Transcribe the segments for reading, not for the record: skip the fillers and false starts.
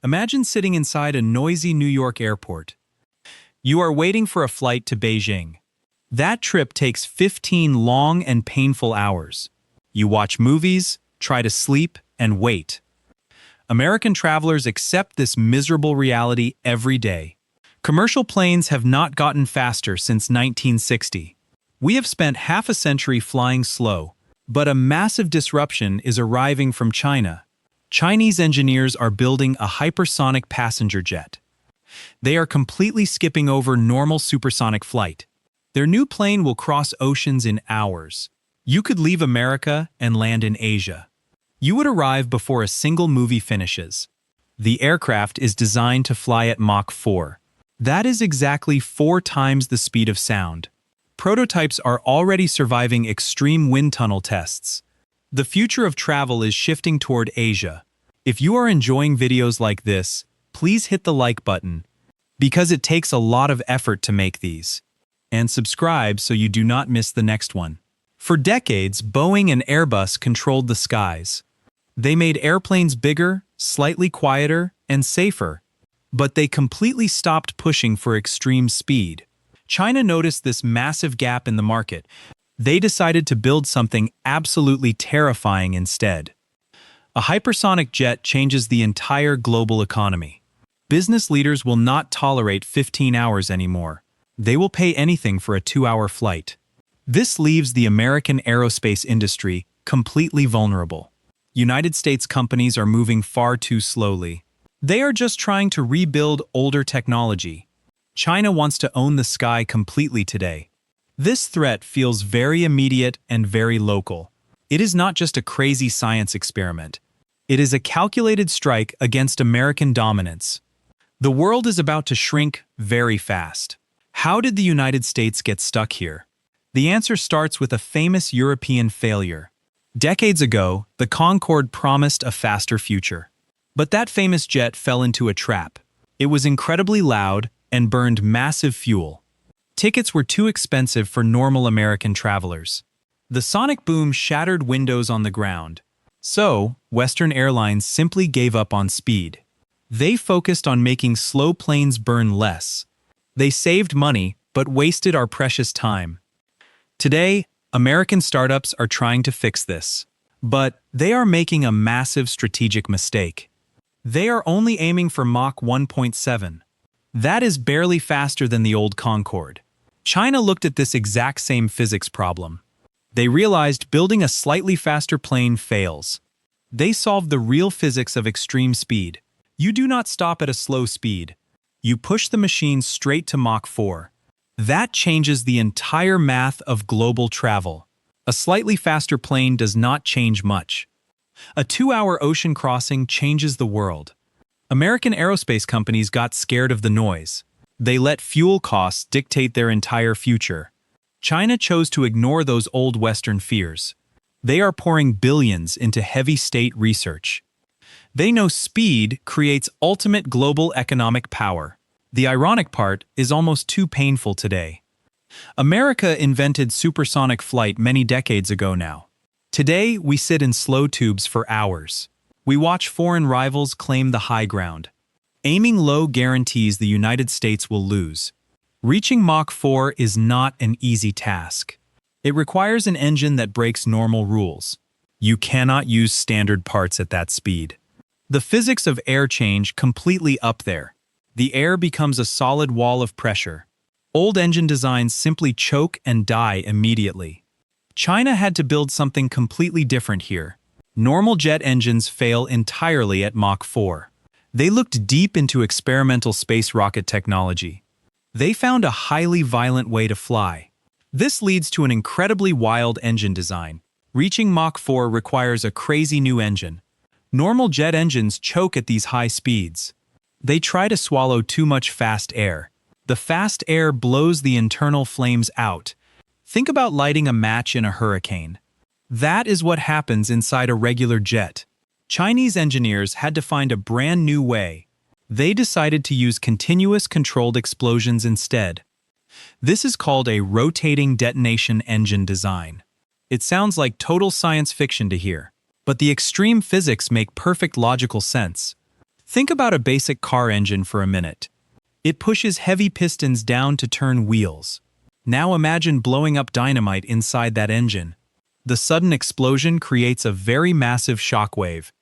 Imagine sitting inside a noisy New York airport. You are waiting for a flight to Beijing. That trip takes 15 long and painful hours. You watch movies, try to sleep, and wait. American travelers accept this miserable reality every day. Commercial planes have not gotten faster since 1960. We have spent half a century flying slow, but a massive disruption is arriving from China. Chinese engineers are building a hypersonic passenger jet. They are completely skipping over normal supersonic flight. Their new plane will cross oceans in hours. You could leave America and land in Asia. You would arrive before a single movie finishes. The aircraft is designed to fly at Mach 4. That is exactly 4 times the speed of sound. Prototypes are already surviving extreme wind tunnel tests. The future of travel is shifting toward Asia. If you are enjoying videos like this, please hit the like button, because it takes a lot of effort to make these. And subscribe so you do not miss the next one. For decades, Boeing and Airbus controlled the skies. They made airplanes bigger, slightly quieter, and safer. But they completely stopped pushing for extreme speed. China noticed this massive gap in the market. They decided to build something absolutely terrifying instead. A hypersonic jet changes the entire global economy. Business leaders will not tolerate 15 hours anymore. They will pay anything for a 2-hour flight. This leaves the American aerospace industry completely vulnerable. United States companies are moving far too slowly. They are just trying to rebuild older technology. China wants to own the sky completely today. This threat feels very immediate and very local. It is not just a crazy science experiment. It is a calculated strike against American dominance. The world is about to shrink very fast. How did the United States get stuck here? The answer starts with a famous European failure. Decades ago, the Concorde promised a faster future. But that famous jet fell into a trap. It was incredibly loud and burned massive fuel. Tickets were too expensive for normal American travelers. The sonic boom shattered windows on the ground. So, Western airlines simply gave up on speed. They focused on making slow planes burn less. They saved money, but wasted our precious time. Today, American startups are trying to fix this. But they are making a massive strategic mistake. They are only aiming for Mach 1.7. That is barely faster than the old Concorde. China looked at this exact same physics problem. They realized building a slightly faster plane fails. They solved the real physics of extreme speed. You do not stop at a slow speed. You push the machine straight to Mach 4. That changes the entire math of global travel. A slightly faster plane does not change much. A 2-hour ocean crossing changes the world. American aerospace companies got scared of the noise. They let fuel costs dictate their entire future. China chose to ignore those old Western fears. They are pouring billions into heavy state research. They know speed creates ultimate global economic power. The ironic part is almost too painful today. America invented supersonic flight many decades ago now. Today, we sit in slow tubes for hours. We watch foreign rivals claim the high ground. Aiming low guarantees the United States will lose. Reaching Mach 4 is not an easy task. It requires an engine that breaks normal rules. You cannot use standard parts at that speed. The physics of air change completely up there. The air becomes a solid wall of pressure. Old engine designs simply choke and die immediately. China had to build something completely different here. Normal jet engines fail entirely at Mach 4. They looked deep into experimental space rocket technology. They found a highly violent way to fly. This leads to an incredibly wild engine design. Reaching Mach 4 requires a crazy new engine. Normal jet engines choke at these high speeds. They try to swallow too much fast air. The fast air blows the internal flames out. Think about lighting a match in a hurricane. That is what happens inside a regular jet. Chinese engineers had to find a brand new way. They decided to use continuous controlled explosions instead. This is called a rotating detonation engine design. It sounds like total science fiction to hear, but the extreme physics make perfect logical sense. Think about a basic car engine for a minute. It pushes heavy pistons down to turn wheels. Now imagine blowing up dynamite inside that engine. The sudden explosion creates a very massive shockwave.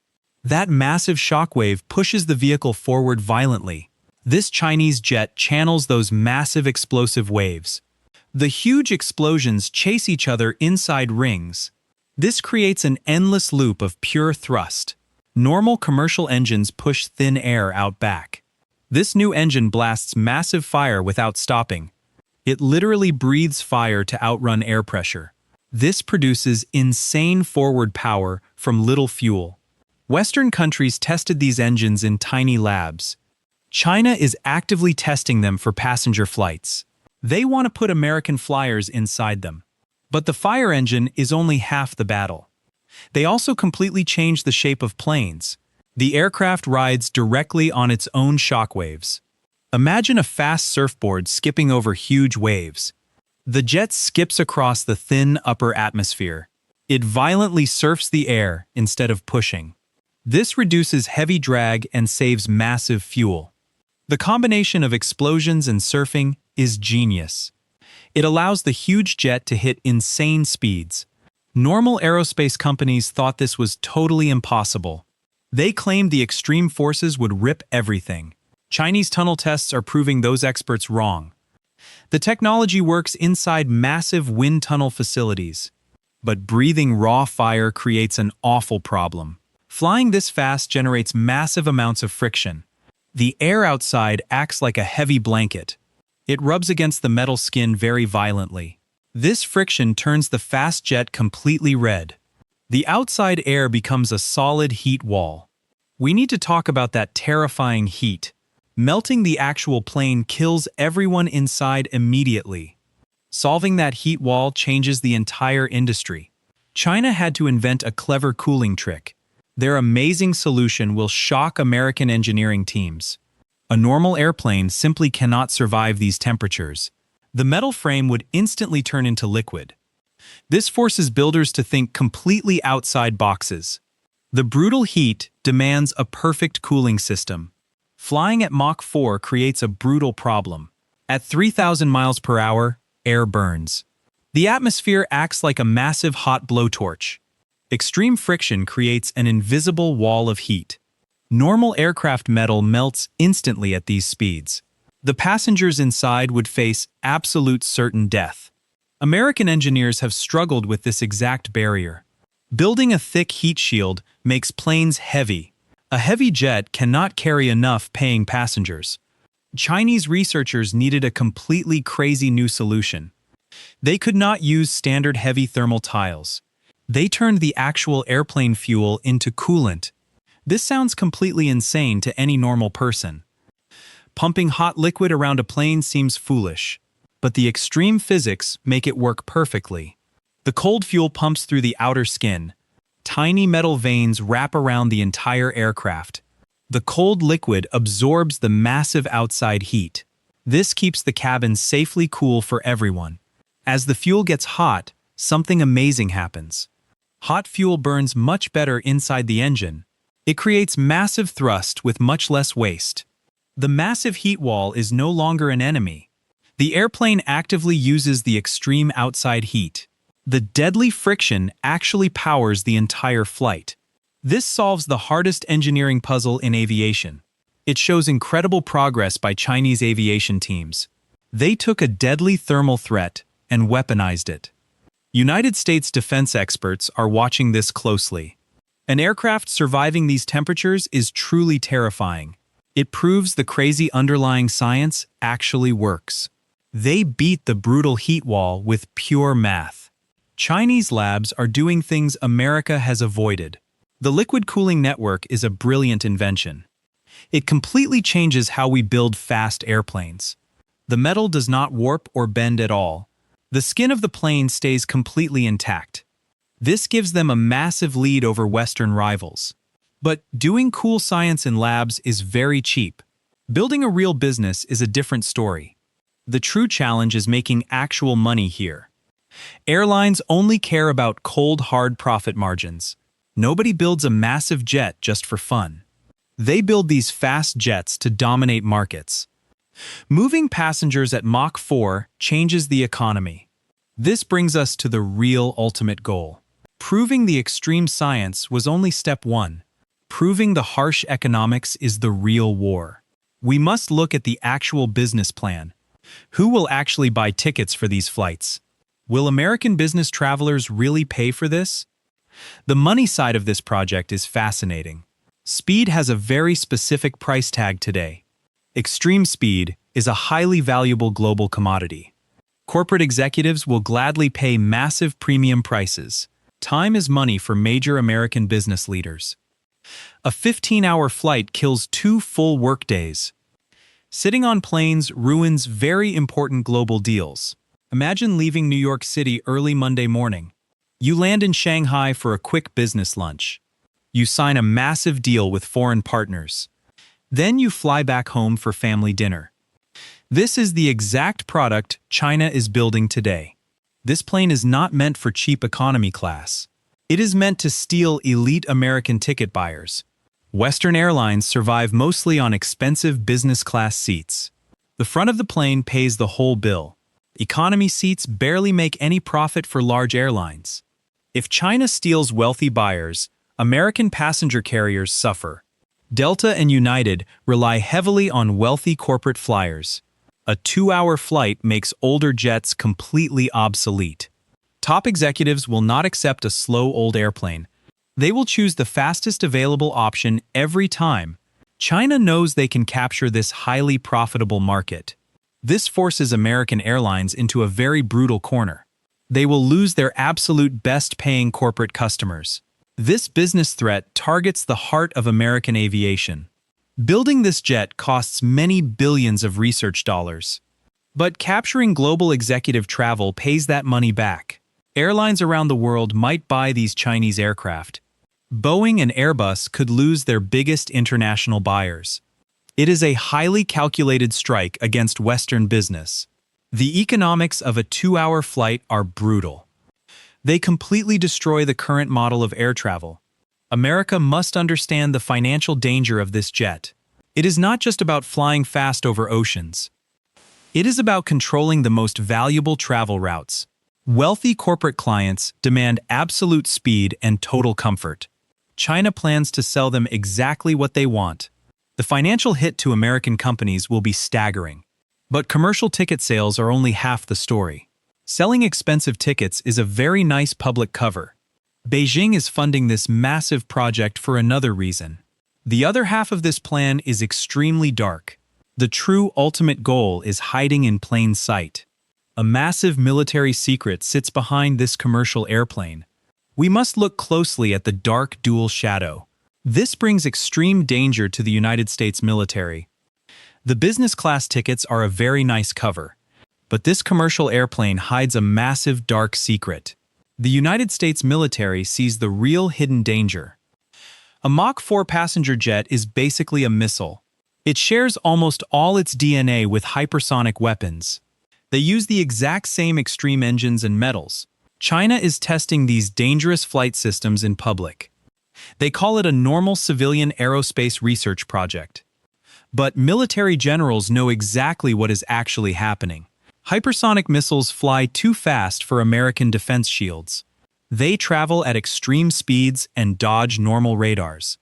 That massive shockwave pushes the vehicle forward violently. This Chinese jet channels those massive explosive waves. The huge explosions chase each other inside rings. This creates an endless loop of pure thrust. Normal commercial engines push thin air out back. This new engine blasts massive fire without stopping. It literally breathes fire to outrun air pressure. This produces insane forward power from little fuel. Western countries tested these engines in tiny labs. China is actively testing them for passenger flights. They want to put American flyers inside them. But the fire engine is only half the battle. They also completely changed the shape of planes. The aircraft rides directly on its own shockwaves. Imagine a fast surfboard skipping over huge waves. The jet skips across the thin upper atmosphere. It violently surfs the air instead of pushing. This reduces heavy drag and saves massive fuel. The combination of explosions and surfing is genius. It allows the huge jet to hit insane speeds. Normal aerospace companies thought this was totally impossible. They claimed the extreme forces would rip everything. Chinese tunnel tests are proving those experts wrong. The technology works inside massive wind tunnel facilities. But breathing raw fire creates an awful problem. Flying this fast generates massive amounts of friction. The air outside acts like a heavy blanket. It rubs against the metal skin very violently. This friction turns the fast jet completely red. The outside air becomes a solid heat wall. We need to talk about that terrifying heat. Melting the actual plane kills everyone inside immediately. Solving that heat wall changes the entire industry. China had to invent a clever cooling trick. Their amazing solution will shock American engineering teams. A normal airplane simply cannot survive these temperatures. The metal frame would instantly turn into liquid. This forces builders to think completely outside boxes. The brutal heat demands a perfect cooling system. Flying at Mach 4 creates a brutal problem. At 3,000 miles per hour, air burns. The atmosphere acts like a massive hot blowtorch. Extreme friction creates an invisible wall of heat. Normal aircraft metal melts instantly at these speeds. The passengers inside would face absolute certain death. American engineers have struggled with this exact barrier. Building a thick heat shield makes planes heavy. A heavy jet cannot carry enough paying passengers. Chinese researchers needed a completely crazy new solution. They could not use standard heavy thermal tiles. They turned the actual airplane fuel into coolant. This sounds completely insane to any normal person. Pumping hot liquid around a plane seems foolish, but the extreme physics make it work perfectly. The cold fuel pumps through the outer skin. Tiny metal veins wrap around the entire aircraft. The cold liquid absorbs the massive outside heat. This keeps the cabin safely cool for everyone. As the fuel gets hot, something amazing happens. Hot fuel burns much better inside the engine. It creates massive thrust with much less waste. The massive heat wall is no longer an enemy. The airplane actively uses the extreme outside heat. The deadly friction actually powers the entire flight. This solves the hardest engineering puzzle in aviation. It shows incredible progress by Chinese aviation teams. They took a deadly thermal threat and weaponized it. United States defense experts are watching this closely. An aircraft surviving these temperatures is truly terrifying. It proves the crazy underlying science actually works. They beat the brutal heat wall with pure math. Chinese labs are doing things America has avoided. The liquid cooling network is a brilliant invention. It completely changes how we build fast airplanes. The metal does not warp or bend at all. The skin of the plane stays completely intact. This gives them a massive lead over Western rivals. But doing cool science in labs is very cheap. Building a real business is a different story. The true challenge is making actual money here. Airlines only care about cold, hard profit margins. Nobody builds a massive jet just for fun. They build these fast jets to dominate markets. Moving passengers at Mach 4 changes the economy. This brings us to the real ultimate goal. Proving the extreme science was only step one. Proving the harsh economics is the real war. We must look at the actual business plan. Who will actually buy tickets for these flights? Will American business travelers really pay for this? The money side of this project is fascinating. Speed has a very specific price tag today. Extreme speed is a highly valuable global commodity. Corporate executives will gladly pay massive premium prices. Time is money for major American business leaders. A 15-hour flight kills 2 full workdays. Sitting on planes ruins very important global deals. Imagine leaving New York City early Monday morning. You land in Shanghai for a quick business lunch. You sign a massive deal with foreign partners. Then you fly back home for family dinner. This is the exact product China is building today. This plane is not meant for cheap economy class. It is meant to steal elite American ticket buyers. Western airlines survive mostly on expensive business class seats. The front of the plane pays the whole bill. Economy seats barely make any profit for large airlines. If China steals wealthy buyers, American passenger carriers suffer. Delta and United rely heavily on wealthy corporate flyers. A 2-hour flight makes older jets completely obsolete. Top executives will not accept a slow old airplane. They will choose the fastest available option every time. China knows they can capture this highly profitable market. This forces American airlines into a very brutal corner. They will lose their absolute best-paying corporate customers. This business threat targets the heart of American aviation. Building this jet costs many billions of research dollars. But capturing global executive travel pays that money back. Airlines around the world might buy these Chinese aircraft. Boeing and Airbus could lose their biggest international buyers. It is a highly calculated strike against Western business. The economics of a 2-hour flight are brutal. They completely destroy the current model of air travel. America must understand the financial danger of this jet. It is not just about flying fast over oceans. It is about controlling the most valuable travel routes. Wealthy corporate clients demand absolute speed and total comfort. China plans to sell them exactly what they want. The financial hit to American companies will be staggering. But commercial ticket sales are only half the story. Selling expensive tickets is a very nice public cover. Beijing is funding this massive project for another reason. The other half of this plan is extremely dark. The true ultimate goal is hiding in plain sight. A massive military secret sits behind this commercial airplane. We must look closely at the dark dual shadow. This brings extreme danger to the United States military. The business class tickets are a very nice cover, but this commercial airplane hides a massive dark secret. The United States military sees the real hidden danger. A Mach 4 passenger jet is basically a missile. It shares almost all its DNA with hypersonic weapons. They use the exact same extreme engines and metals. China is testing these dangerous flight systems in public. They call it a normal civilian aerospace research project. But military generals know exactly what is actually happening. Hypersonic missiles fly too fast for American defense shields. They travel at extreme speeds and dodge normal radars.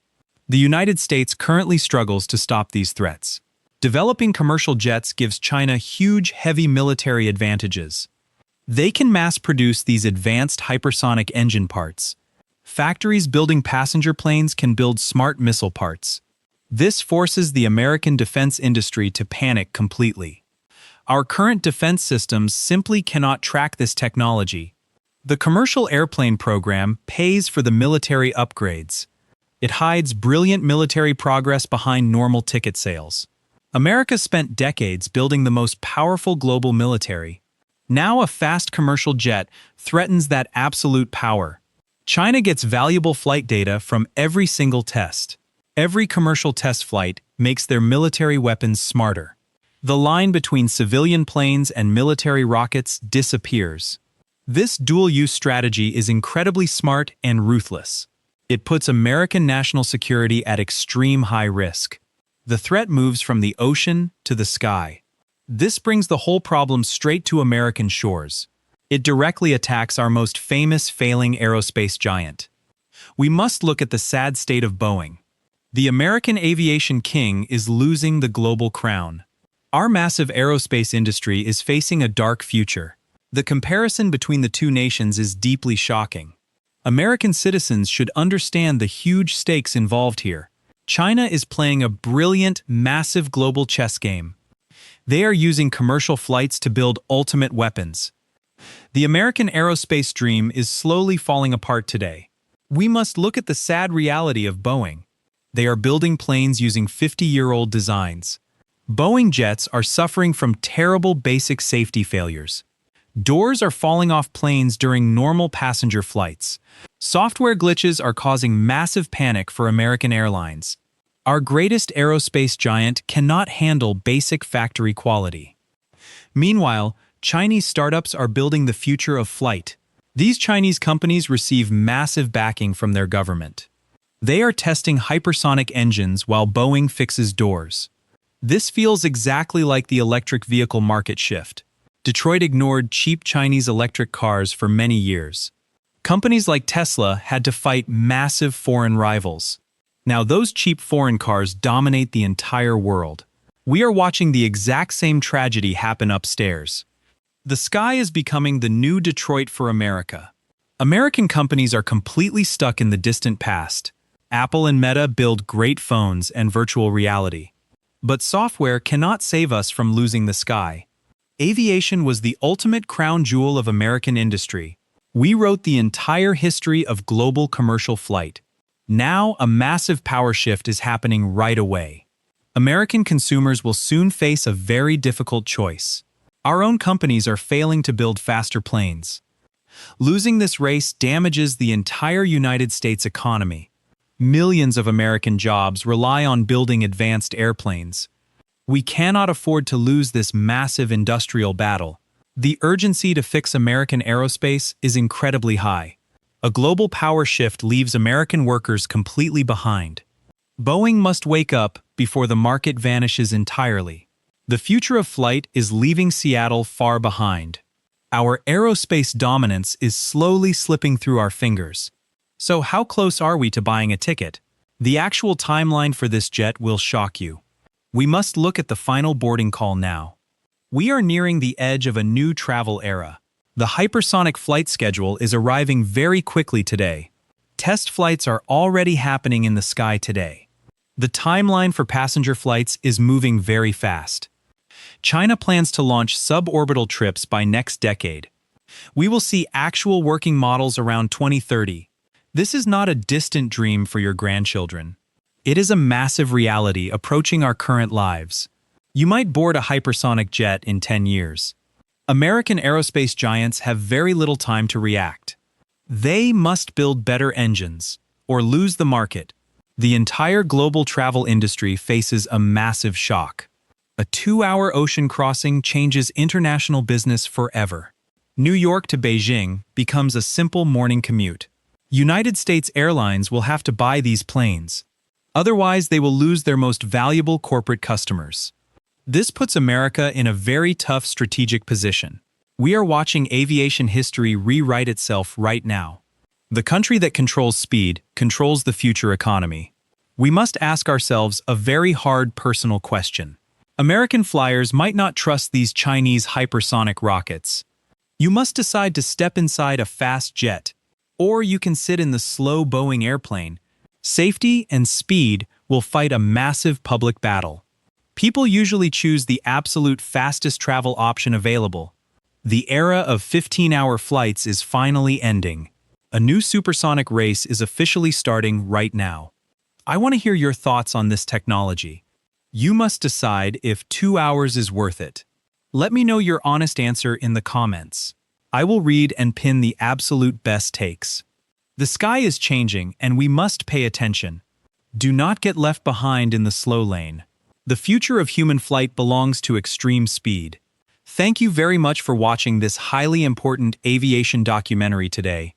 The United States currently struggles to stop these threats. Developing commercial jets gives China huge, heavy military advantages. They can mass-produce these advanced hypersonic engine parts. Factories building passenger planes can build smart missile parts. This forces the American defense industry to panic completely. Our current defense systems simply cannot track this technology. The commercial airplane program pays for the military upgrades. It hides brilliant military progress behind normal ticket sales. America spent decades building the most powerful global military. Now a fast commercial jet threatens that absolute power. China gets valuable flight data from every single test. Every commercial test flight makes their military weapons smarter. The line between civilian planes and military rockets disappears. This dual-use strategy is incredibly smart and ruthless. It puts American national security at extreme high risk. The threat moves from the ocean to the sky. This brings the whole problem straight to American shores. It directly attacks our most famous failing aerospace giant. We must look at the sad state of Boeing. The American aviation king is losing the global crown. Our massive aerospace industry is facing a dark future. The comparison between the two nations is deeply shocking. American citizens should understand the huge stakes involved here. China is playing a brilliant, massive global chess game. They are using commercial flights to build ultimate weapons. The American aerospace dream is slowly falling apart today. We must look at the sad reality of Boeing. They are building planes using 50-year-old designs. Boeing jets are suffering from terrible basic safety failures. Doors are falling off planes during normal passenger flights. Software glitches are causing massive panic for American airlines. Our greatest aerospace giant cannot handle basic factory quality. Meanwhile, Chinese startups are building the future of flight. These Chinese companies receive massive backing from their government. They are testing hypersonic engines while Boeing fixes doors. This feels exactly like the electric vehicle market shift. Detroit ignored cheap Chinese electric cars for many years. Companies like Tesla had to fight massive foreign rivals. Now those cheap foreign cars dominate the entire world. We are watching the exact same tragedy happen upstairs. The sky is becoming the new Detroit for America. American companies are completely stuck in the distant past. Apple and Meta build great phones and virtual reality. But software cannot save us from losing the sky. Aviation was the ultimate crown jewel of American industry. We wrote the entire history of global commercial flight. Now, a massive power shift is happening right away. American consumers will soon face a very difficult choice. Our own companies are failing to build faster planes. Losing this race damages the entire United States economy. Millions of American jobs rely on building advanced airplanes. We cannot afford to lose this massive industrial battle. The urgency to fix American aerospace is incredibly high. A global power shift leaves American workers completely behind. Boeing must wake up before the market vanishes entirely. The future of flight is leaving Seattle far behind. Our aerospace dominance is slowly slipping through our fingers. So how close are we to buying a ticket? The actual timeline for this jet will shock you. We must look at the final boarding call now. We are nearing the edge of a new travel era. The hypersonic flight schedule is arriving very quickly today. Test flights are already happening in the sky today. The timeline for passenger flights is moving very fast. China plans to launch suborbital trips by next decade. We will see actual working models around 2030. This is not a distant dream for your grandchildren. It is a massive reality approaching our current lives. You might board a hypersonic jet in 10 years. American aerospace giants have very little time to react. They must build better engines, or lose the market. The entire global travel industry faces a massive shock. A 2-hour ocean crossing changes international business forever. New York to Beijing becomes a simple morning commute. United States Airlines will have to buy these planes. Otherwise, they will lose their most valuable corporate customers. This puts America in a very tough strategic position. We are watching aviation history rewrite itself right now. The country that controls speed controls the future economy. We must ask ourselves a very hard personal question. American flyers might not trust these Chinese hypersonic rockets. You must decide to step inside a fast jet, or you can sit in the slow Boeing airplane. Safety and speed will fight a massive public battle. People usually choose the absolute fastest travel option available. The era of 15-hour flights is finally ending. A new supersonic race is officially starting right now. I want to hear your thoughts on this technology. You must decide if 2 hours is worth it. Let me know your honest answer in the comments. I will read and pin the absolute best takes. The sky is changing and we must pay attention. Do not get left behind in the slow lane. The future of human flight belongs to extreme speed. Thank you very much for watching this highly important aviation documentary today.